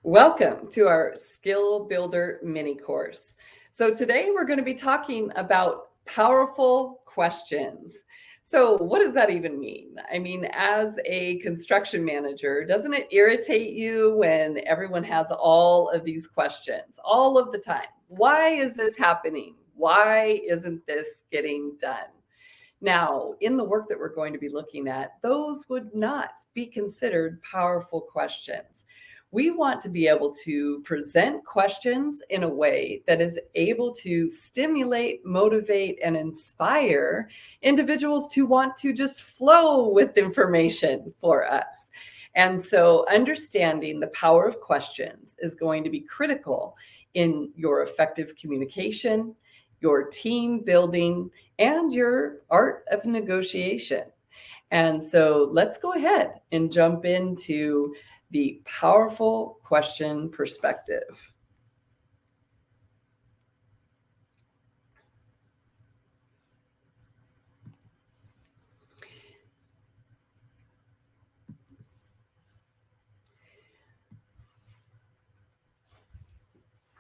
Welcome to our Skill Builder mini course. So today we're going to be talking about powerful questions. So what does that even mean? I mean, as a construction manager, doesn't it irritate you when everyone has all of these questions all of the time? Why is this happening? Why isn't this getting done? Now, in the work that we're going to be looking at, those would not be considered powerful questions. We want to be able to present questions in a way that is able to stimulate, motivate, and inspire individuals to want to just flow with information for us. And so, understanding the power of questions is going to be critical in your effective communication, your team building, and your art of negotiation. And so let's go ahead and jump into the powerful question perspective.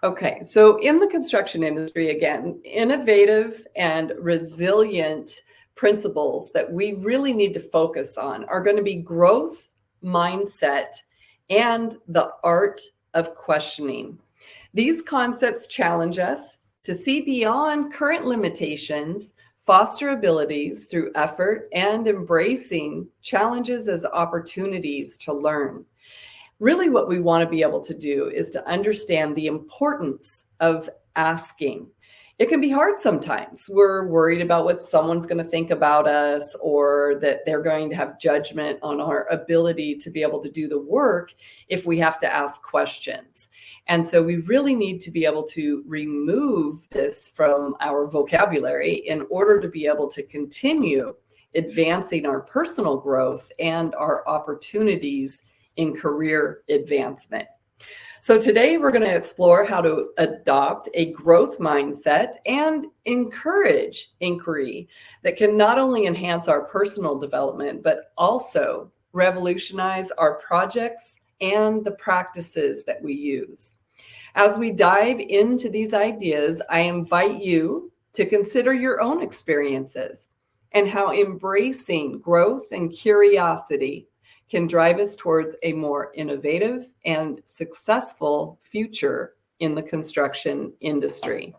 Okay, so in the construction industry, again, innovative and resilient principles that we really need to focus on are going to be growth, mindset, and the art of questioning. These concepts challenge us to see beyond current limitations, foster abilities through effort, and embracing challenges as opportunities to learn. Really, what we want to be able to do is to understand the importance of asking. It can be hard sometimes. We're worried about what someone's going to think about us, or that they're going to have judgment on our ability to be able to do the work if we have to ask questions. And so we really need to be able to remove this from our vocabulary in order to be able to continue advancing our personal growth and our opportunities in career advancement. So today we're going to explore how to adopt a growth mindset and encourage inquiry that can not only enhance our personal development, but also revolutionize our projects and the practices that we use. As we dive into these ideas, I invite you to consider your own experiences and how embracing growth and curiosity can drive us towards a more innovative and successful future in the construction industry.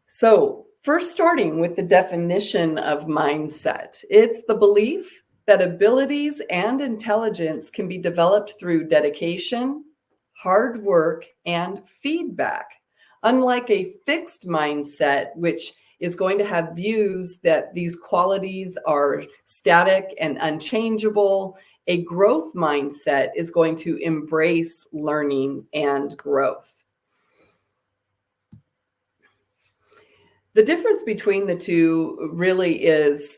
So, first, starting with the definition of mindset, it's the belief that abilities and intelligence can be developed through dedication, hard work, and feedback. Unlike a fixed mindset, which is going to have views that these qualities are static and unchangeable, a growth mindset is going to embrace learning and growth. The difference between the two really is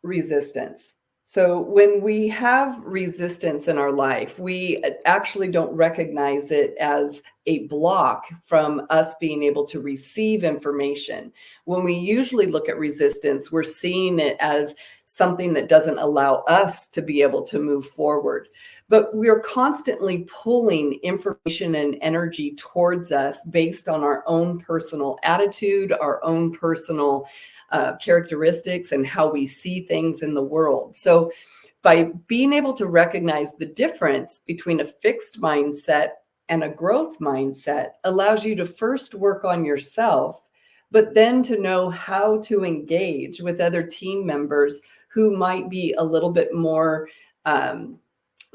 resistance. So when we have resistance in our life, we actually don't recognize it as a block from us being able to receive information. When we usually look at resistance, we're seeing it as something that doesn't allow us to be able to move forward. But we're constantly pulling information and energy towards us based on our own personal attitude, our own personal characteristics, and how we see things in the world. So by being able to recognize the difference between a fixed mindset and a growth mindset allows you to first work on yourself, but then to know how to engage with other team members who might be a little bit more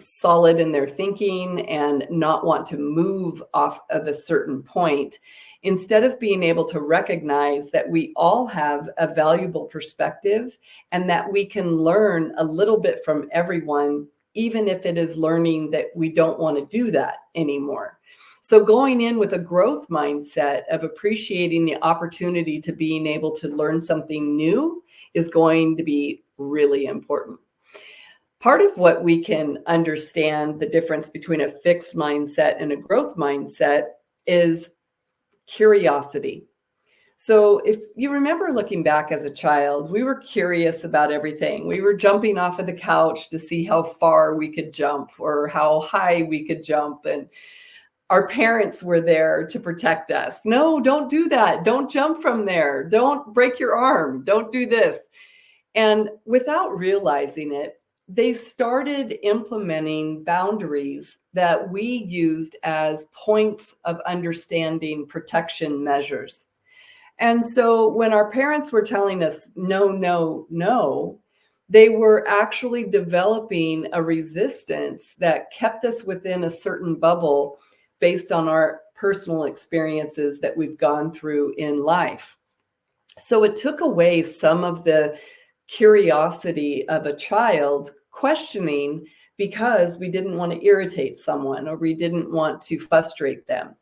solid in their thinking and not want to move off of a certain point. Instead of being able to recognize that we all have a valuable perspective and that we can learn a little bit from everyone, even if it is learning that we don't want to do that anymore. So going in with a growth mindset of appreciating the opportunity to being able to learn something new is going to be really important. Part of what we can understand the difference between a fixed mindset and a growth mindset is curiosity. So if you remember looking back as a child, we were curious about everything. We were jumping off of the couch to see how far we could jump or how high we could jump. And our parents were there to protect us. No, don't do that. Don't jump from there. Don't break your arm. Don't do this. And without realizing it, they started implementing boundaries that we used as points of understanding protection measures. And so when our parents were telling us, no, no, no, they were actually developing a resistance that kept us within a certain bubble based on our personal experiences that we've gone through in life. So it took away some of the curiosity of a child questioning because we didn't want to irritate someone or we didn't want to frustrate them.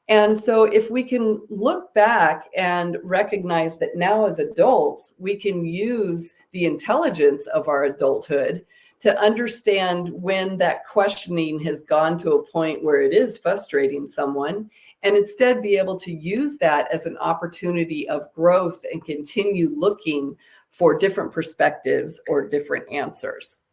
And so if we can look back and recognize that now as adults, we can use the intelligence of our adulthood to understand when that questioning has gone to a point where it is frustrating someone, and instead be able to use that as an opportunity of growth and continue looking for different perspectives or different answers.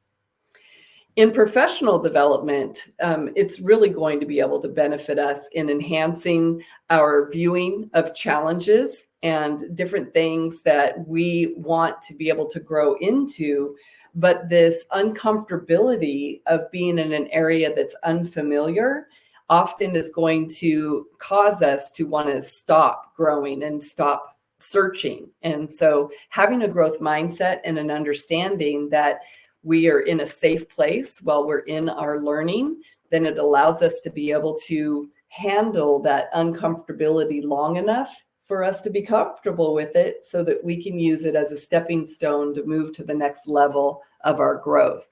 In professional development, it's really going to be able to benefit us in enhancing our viewing of challenges and different things that we want to be able to grow into. But this uncomfortability of being in an area that's unfamiliar often is going to cause us to want to stop growing and stop searching. And so having a growth mindset and an understanding that we are in a safe place while we're in our learning, then it allows us to be able to handle that uncomfortability long enough for us to be comfortable with it so that we can use it as a stepping stone to move to the next level of our growth.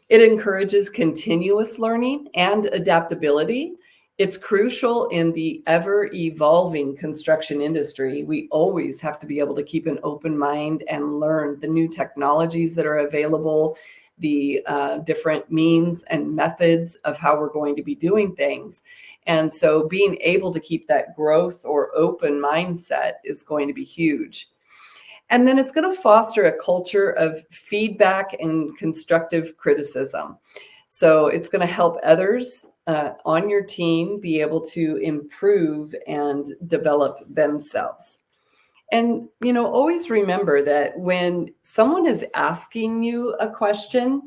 It encourages continuous learning and adaptability. It's crucial in the ever-evolving construction industry. We always have to be able to keep an open mind and learn the new technologies that are available, the different means and methods of how we're going to be doing things. And so being able to keep that growth or open mindset is going to be huge. And then it's going to foster a culture of feedback and constructive criticism. So it's going to help others on your team be able to improve and develop themselves. And, always remember that when someone is asking you a question,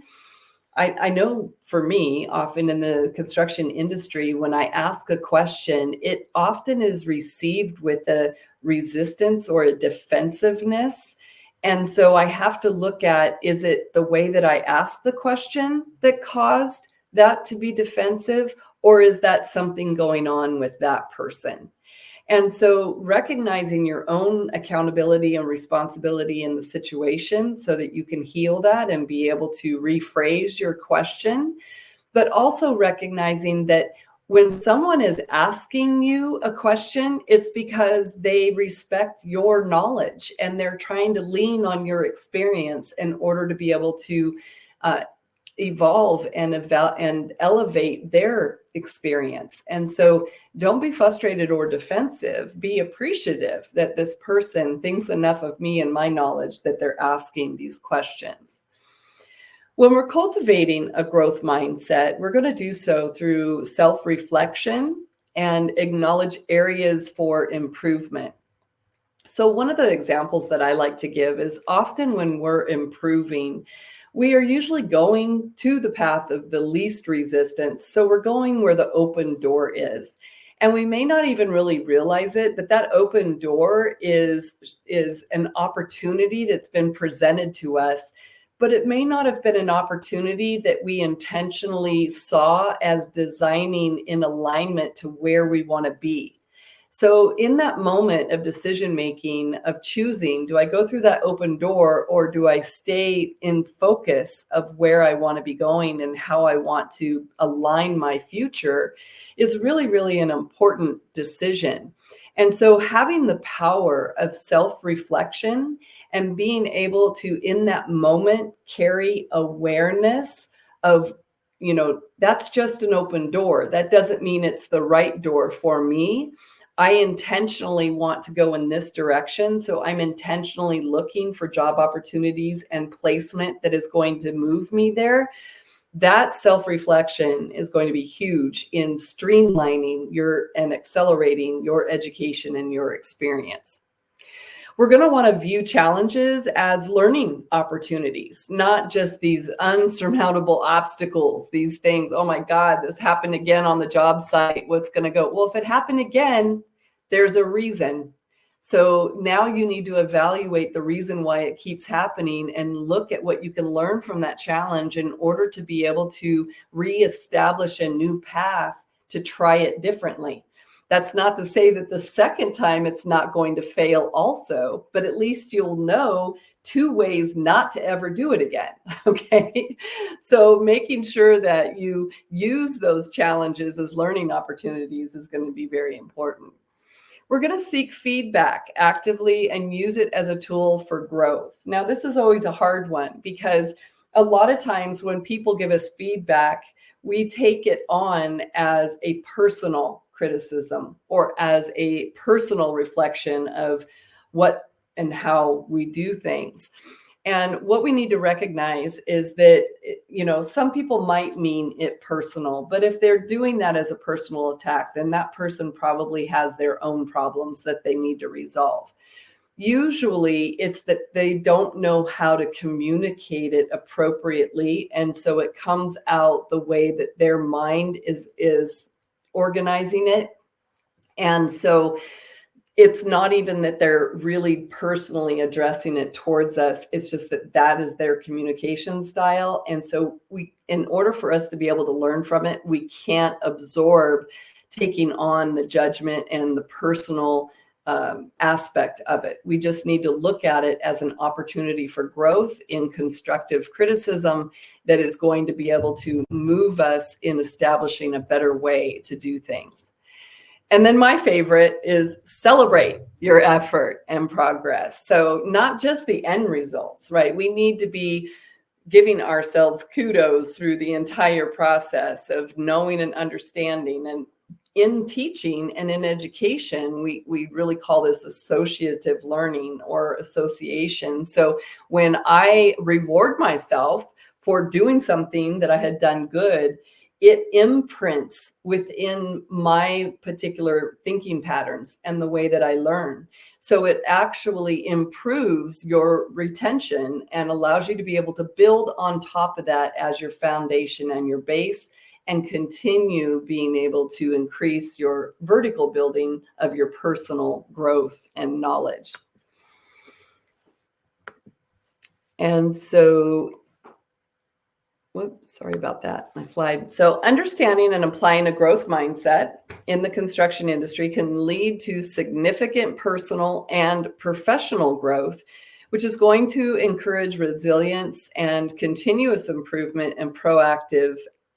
I know for me, often in the construction industry, when I ask a question, it often is received with a resistance or a defensiveness. And so I have to look at, is it the way that I asked the question that caused that to be defensive, or is that something going on with that person? And so recognizing your own accountability and responsibility in the situation so that you can heal that and be able to rephrase your question, but also recognizing that when someone is asking you a question, it's because they respect your knowledge and they're trying to lean on your experience in order to be able to evolve and elevate their experience. And so don't be frustrated or defensive. Be appreciative that this person thinks enough of me and my knowledge that they're asking these questions. When we're cultivating a growth mindset, we're going to do so through self-reflection and acknowledge areas for improvement. So one of the examples that I like to give is often when we're improving, we are usually going to the path of the least resistance. So we're going where the open door is. And we may not even really realize it, but that open door is an opportunity that's been presented to us. But it may not have been an opportunity that we intentionally saw as designing in alignment to where we want to be. So in that moment of decision making, of choosing, do I go through that open door or do I stay in focus of where I want to be going and how I want to align my future, is really, really an important decision. And so having the power of self-reflection and being able to, in that moment, carry awareness of, that's just an open door. That doesn't mean it's the right door for me. I intentionally want to go in this direction. So I'm intentionally looking for job opportunities and placement that is going to move me there. That self-reflection is going to be huge in streamlining and accelerating your education and your experience. We're going to want to view challenges as learning opportunities, not just these unsurmountable obstacles, these things. Oh my God, this happened again on the job site. What's going to go? Well, if it happened again, there's a reason. So now you need to evaluate the reason why it keeps happening and look at what you can learn from that challenge in order to be able to reestablish a new path to try it differently. That's not to say that the second time it's not going to fail also, but at least you'll know 2 ways not to ever do it again. Okay. So making sure that you use those challenges as learning opportunities is going to be very important. We're going to seek feedback actively and use it as a tool for growth. Now, this is always a hard one because a lot of times when people give us feedback, we take it on as a personal criticism or as a personal reflection of what and how we do things. And what we need to recognize is that, some people might mean it personal, but if they're doing that as a personal attack, then that person probably has their own problems that they need to resolve. Usually it's that they don't know how to communicate it appropriately. And so it comes out the way that their mind is organizing it. And so it's not even that they're really personally addressing it towards us. It's just that is their communication style. And so in order for us to be able to learn from it, we can't absorb taking on the judgment and the personal aspect of it. We just need to look at it as an opportunity for growth in constructive criticism that is going to be able to move us in establishing a better way to do things. And then my favorite is celebrate your effort and progress. So not just the end results, right? We need to be giving ourselves kudos through the entire process of knowing and understanding. And in teaching and in education, we really call this associative learning or association. So when I reward myself for doing something that I had done good, it imprints within my particular thinking patterns and the way that I learn. So it actually improves your retention and allows you to be able to build on top of that as your foundation and your base, and continue being able to increase your vertical building of your personal growth and knowledge. And so whoops, sorry about that, my slide. So understanding and applying a growth mindset in the construction industry can lead to significant personal and professional growth, which is going to encourage resilience and continuous improvement and proactive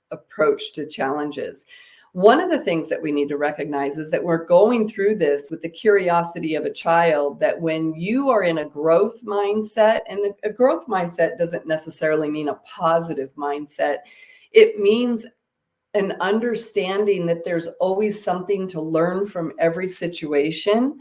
approach to challenges. One of the things that we need to recognize is that we're going through this with the curiosity of a child, that when you are in a growth mindset, and a growth mindset doesn't necessarily mean a positive mindset, it means an understanding that there's always something to learn from every situation.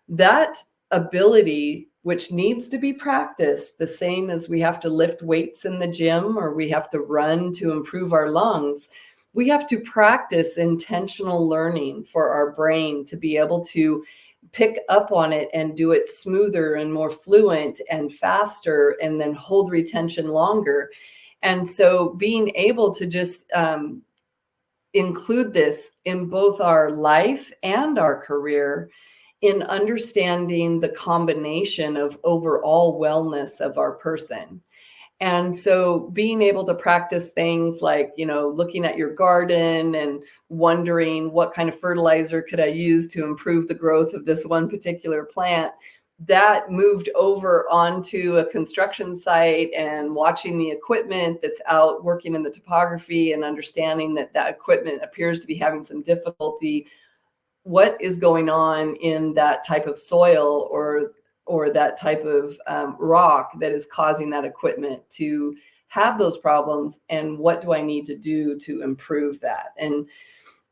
That ability, which needs to be practiced, the same as we have to lift weights in the gym or we have to run to improve our lungs, we have to practice intentional learning for our brain to be able to pick up on it and do it smoother and more fluent and faster, and then hold retention longer. And so being able to just include this in both our life and our career, in understanding the combination of overall wellness of our person. And so being able to practice things like, looking at your garden and wondering what kind of fertilizer could I use to improve the growth of this one particular plant, that moved over onto a construction site and watching the equipment that's out working in the topography and understanding that that equipment appears to be having some difficulty. What is going on in that type of soil or that type of rock that is causing that equipment to have those problems, and what do I need to do to improve that? And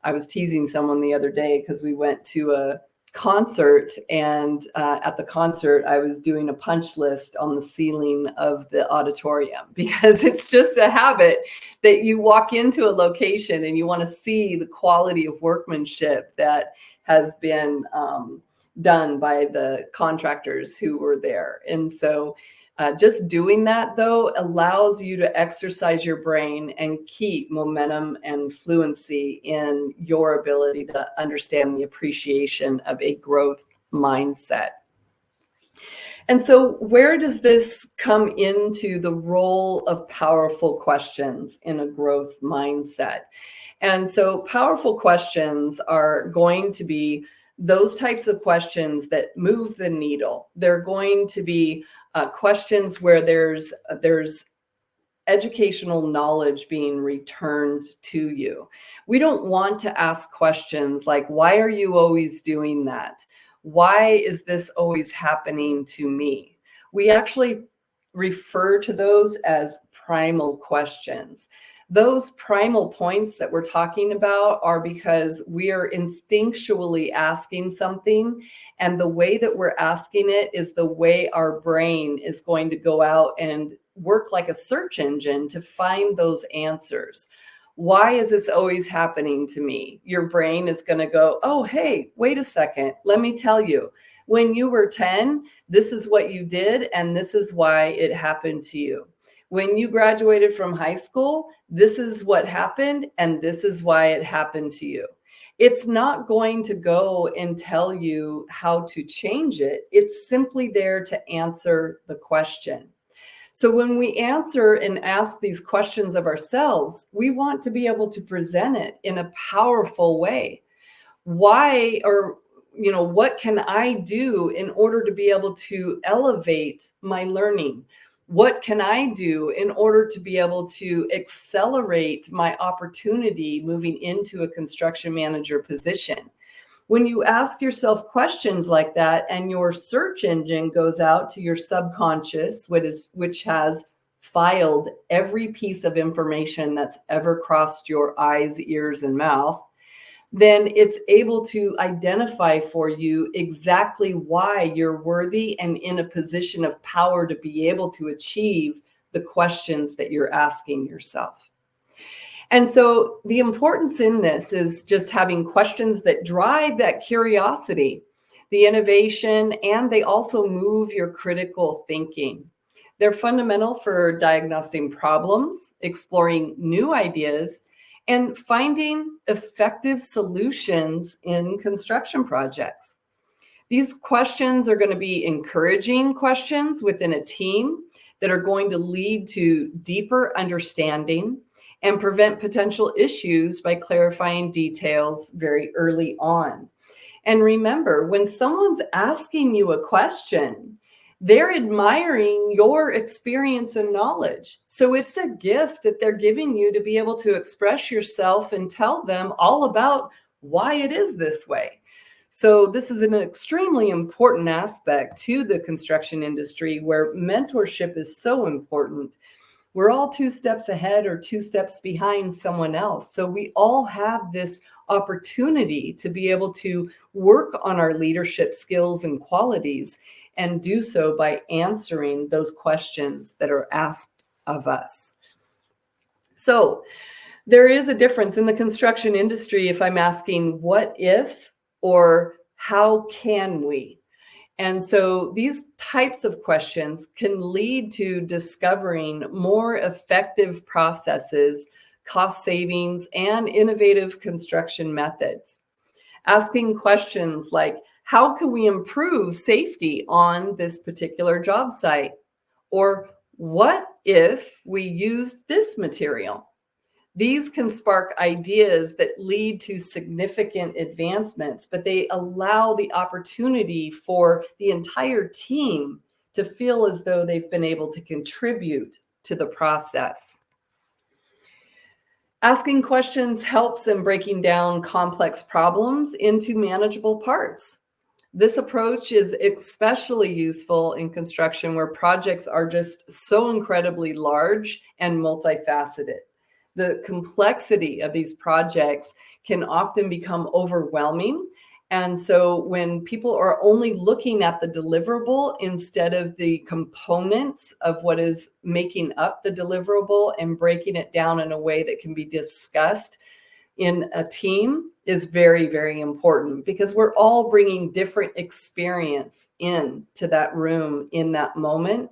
I was teasing someone the other day because we went to a concert, and at the concert I was doing a punch list on the ceiling of the auditorium, because it's just a habit that you walk into a location and you want to see the quality of workmanship that has been done by the contractors who were there. And so just doing that, though, allows you to exercise your brain and keep momentum and fluency in your ability to understand the appreciation of a growth mindset. And so where does this come into the role of powerful questions in a growth mindset? And so powerful questions are going to be those types of questions that move the needle. They're going to be questions where there's educational knowledge being returned to you. We don't want to ask questions like, why are you always doing that? Why is this always happening to me? We actually refer to those as primal questions. Those primal points that we're talking about are because we are instinctually asking something, and the way that we're asking it is the way our brain is going to go out and work like a search engine to find those answers. Why is this always happening to me? Your brain is going to go, oh, hey, wait a second. Let me tell you. When you were 10, this is what you did, and this is why it happened to you. When you graduated from high school, this is what happened, and this is why it happened to you. It's not going to go and tell you how to change it. It's simply there to answer the question. So when we answer and ask these questions of ourselves, we want to be able to present it in a powerful way. Why, or what can I do in order to be able to elevate my learning? What can I do in order to be able to accelerate my opportunity moving into a construction manager position? When you ask yourself questions like that, and your search engine goes out to your subconscious, which has filed every piece of information that's ever crossed your eyes, ears, and mouth, then it's able to identify for you exactly why you're worthy and in a position of power to be able to achieve the questions that you're asking yourself. And so the importance in this is just having questions that drive that curiosity, the innovation, and they also move your critical thinking. They're fundamental for diagnosing problems, exploring new ideas, and finding effective solutions in construction projects. These questions are going to be encouraging questions within a team that are going to lead to deeper understanding and prevent potential issues by clarifying details very early on. And remember, when someone's asking you a question, they're admiring your experience and knowledge. So it's a gift that they're giving you to be able to express yourself and tell them all about why it is this way. So this is an extremely important aspect to the construction industry, where mentorship is so important. We're all 2 steps ahead or 2 steps behind someone else. So we all have this opportunity to be able to work on our leadership skills and qualities, and do so by answering those questions that are asked of us. So there is a difference in the construction industry if I'm asking what if or how can we? And so these types of questions can lead to discovering more effective processes, cost savings, and innovative construction methods. Asking questions like, how can we improve safety on this particular job site? Or what if we used this material? These can spark ideas that lead to significant advancements, but they allow the opportunity for the entire team to feel as though they've been able to contribute to the process. Asking questions helps in breaking down complex problems into manageable parts. This approach is especially useful in construction, where projects are just so incredibly large and multifaceted. The complexity of these projects can often become overwhelming. And so when people are only looking at the deliverable instead of the components of what is making up the deliverable and breaking it down in a way that can be discussed in a team is very, very important, because we're all bringing different experience into that room in that moment.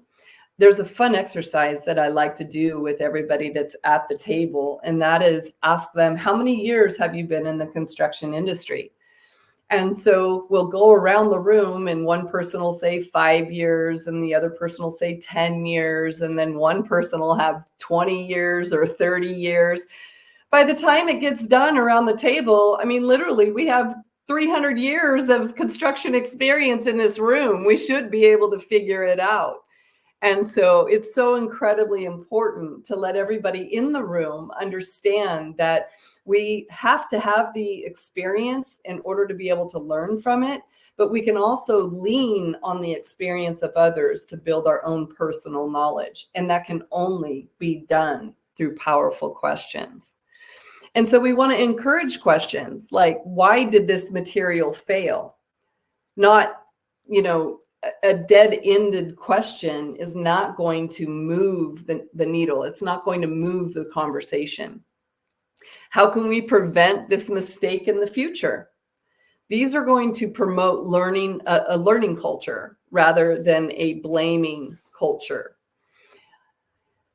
There's a fun exercise that I like to do with everybody that's at the table, and that is ask them, how many years have you been in the construction industry? And so we'll go around the room and one person will say 5 years and the other person will say 10 years. And then one person will have 20 years or 30 years. By the time it gets done around the table, I mean, literally we have 300 years of construction experience in this room. We should be able to figure it out. And so it's so incredibly important to let everybody in the room understand that we have to have the experience in order to be able to learn from it, but we can also lean on the experience of others to build our own personal knowledge. And that can only be done through powerful questions. And so we want to encourage questions like, why did this material fail? Not, a dead-ended question is not going to move the needle. It's not going to move the conversation. How can we prevent this mistake in the future? These are going to promote learning, a learning culture rather than a blaming culture.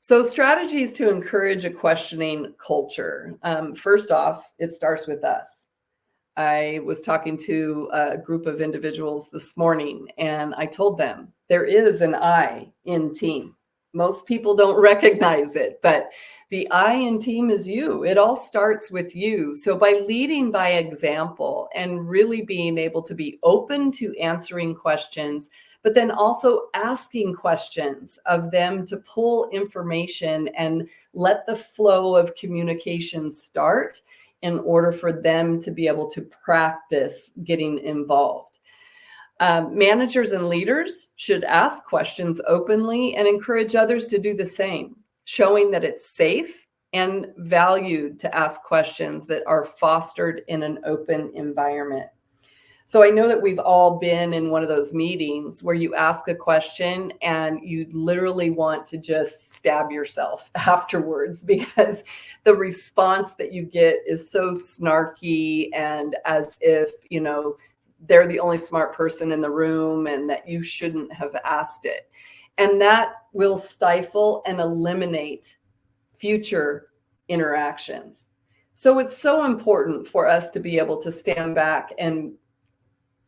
So strategies to encourage a questioning culture. First off, it starts with us. I was talking to a group of individuals this morning, and I told them there is an I in team. Most people don't recognize it, but the I in team is you. It all starts with you. So by leading by example and really being able to be open to answering questions, but then also asking questions of them to pull information and let the flow of communication start in order for them to be able to practice getting involved. Managers and leaders should ask questions openly and encourage others to do the same, showing that it's safe and valued to ask questions that are fostered in an open environment. So I know that we've all been in one of those meetings where you ask a question and you literally want to just stab yourself afterwards, because the response that you get is so snarky and as if, they're the only smart person in the room and that you shouldn't have asked it. And that will stifle and eliminate future interactions. So it's so important for us to be able to stand back, and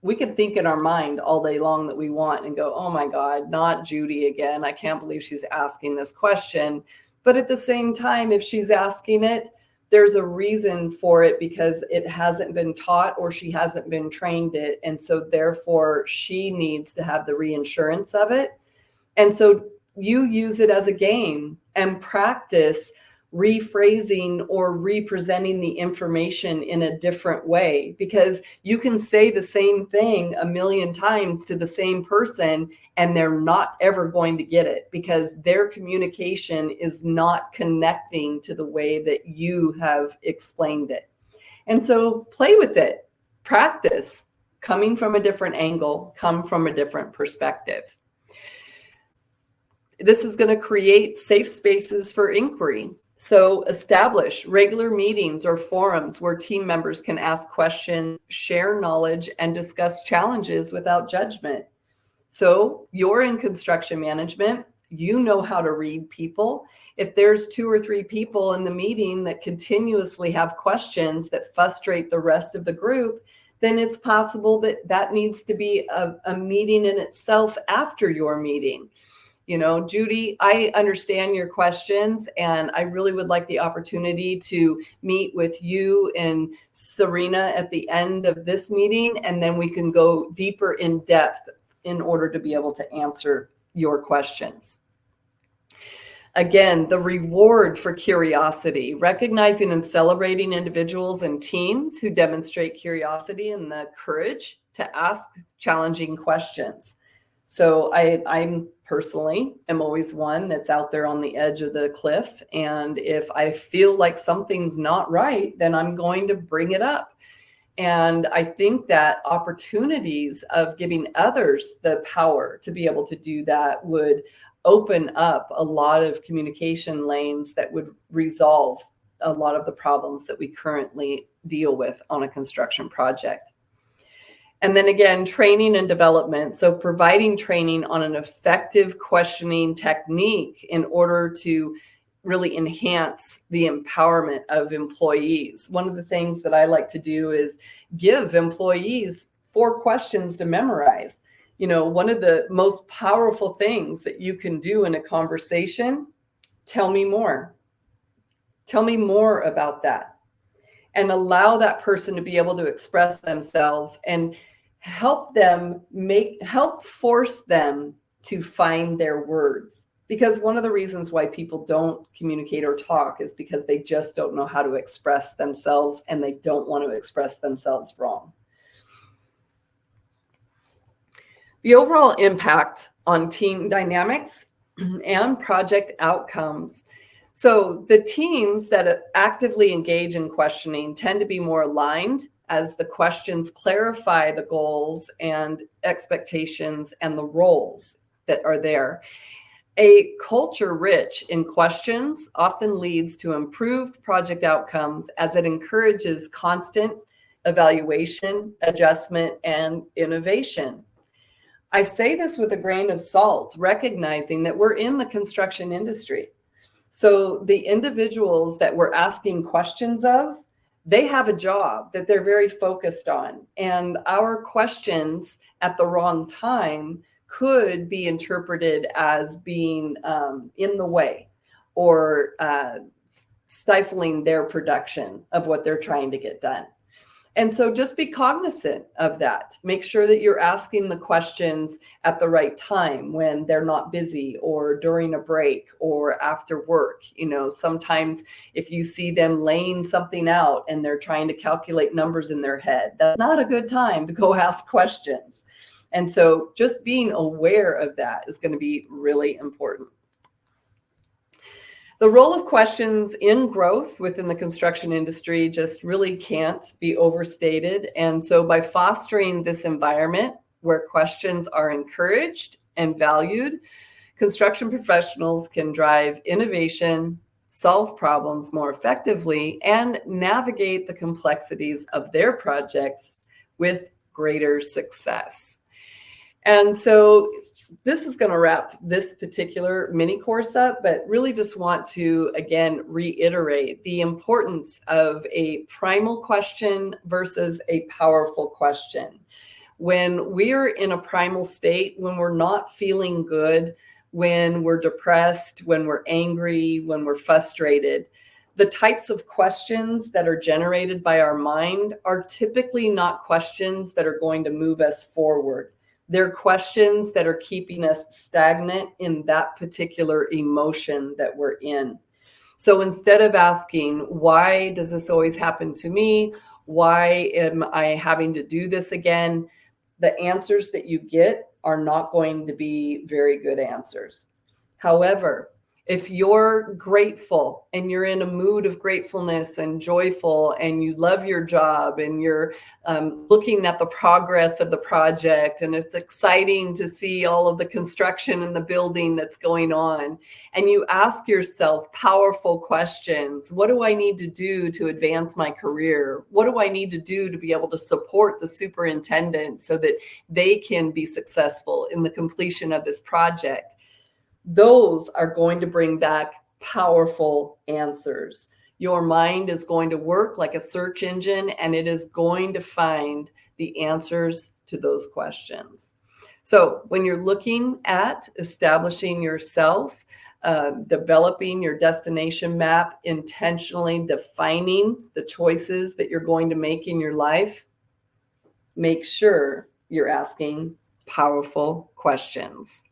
we can think in our mind all day long that we want and go, oh my God, not Judy again. I can't believe she's asking this question. But at the same time, if she's asking it, there's a reason for it, because it hasn't been taught or she hasn't been trained it. And so therefore she needs to have the reinsurance of it. And so you use it as a game and practice rephrasing or representing the information in a different way, because you can say the same thing a million times to the same person and they're not ever going to get it, because their communication is not connecting to the way that you have explained it. And so play with it, practice coming from a different angle, come from a different perspective. This is going to create safe spaces for inquiry. So establish regular meetings or forums where team members can ask questions, share knowledge, and discuss challenges without judgment. So you're in construction management, you know how to read people. If there's 2 or 3 people in the meeting that continuously have questions that frustrate the rest of the group, then it's possible that that needs to be a meeting in itself after your meeting. Judy, I understand your questions, and I really would like the opportunity to meet with you and Serena at the end of this meeting, and then we can go deeper in depth in order to be able to answer your questions. Again, the reward for curiosity, recognizing and celebrating individuals and teams who demonstrate curiosity and the courage to ask challenging questions. So I'm personally am always one that's out there on the edge of the cliff. And if I feel like something's not right, then I'm going to bring it up. And I think that opportunities of giving others the power to be able to do that would open up a lot of communication lanes that would resolve a lot of the problems that we currently deal with on a construction project. And then again, training and development. So providing training on an effective questioning technique in order to really enhance the empowerment of employees. One of the things that I like to do is give employees 4 questions to memorize. You know, one of the most powerful things that you can do in a conversation, tell me more. Tell me more about that. And allow that person to be able to express themselves and help force them to find their words. Because one of the reasons why people don't communicate or talk is because they just don't know how to express themselves, and they don't want to express themselves wrong. The overall impact on team dynamics and project outcomes. So the teams that actively engage in questioning tend to be more aligned as the questions clarify the goals and expectations and the roles that are there. A culture rich in questions often leads to improved project outcomes as it encourages constant evaluation, adjustment, and innovation. I say this with a grain of salt, recognizing that we're in the construction industry. So the individuals that we're asking questions of, they have a job that they're very focused on. And our questions at the wrong time could be interpreted as being in the way or stifling their production of what they're trying to get done. And so just be cognizant of that. Make sure that you're asking the questions at the right time when they're not busy or during a break or after work. You know, sometimes if you see them laying something out and they're trying to calculate numbers in their head, that's not a good time to go ask questions. And so just being aware of that is going to be really important. The role of questions in growth within the construction industry just really can't be overstated. And so by fostering this environment where questions are encouraged and valued, construction professionals can drive innovation, solve problems more effectively, and navigate the complexities of their projects with greater success. And so this is going to wrap this particular mini course up, but really just want to, again, reiterate the importance of a primal question versus a powerful question. When we're in a primal state, when we're not feeling good, when we're depressed, when we're angry, when we're frustrated, the types of questions that are generated by our mind are typically not questions that are going to move us forward. They're questions that are keeping us stagnant in that particular emotion that we're in. So instead of asking, why does this always happen to me? Why am I having to do this again? The answers that you get are not going to be very good answers. However, if you're grateful and you're in a mood of gratefulness and joyful and you love your job and you're looking at the progress of the project and it's exciting to see all of the construction and the building that's going on, and you ask yourself powerful questions, what do I need to do to advance my career? What do I need to do to be able to support the superintendent so that they can be successful in the completion of this project? Those are going to bring back powerful answers. Your mind is going to work like a search engine, and it is going to find the answers to those questions. So when you're looking at establishing yourself, developing your destination map, intentionally defining the choices that you're going to make in your life, make sure you're asking powerful questions.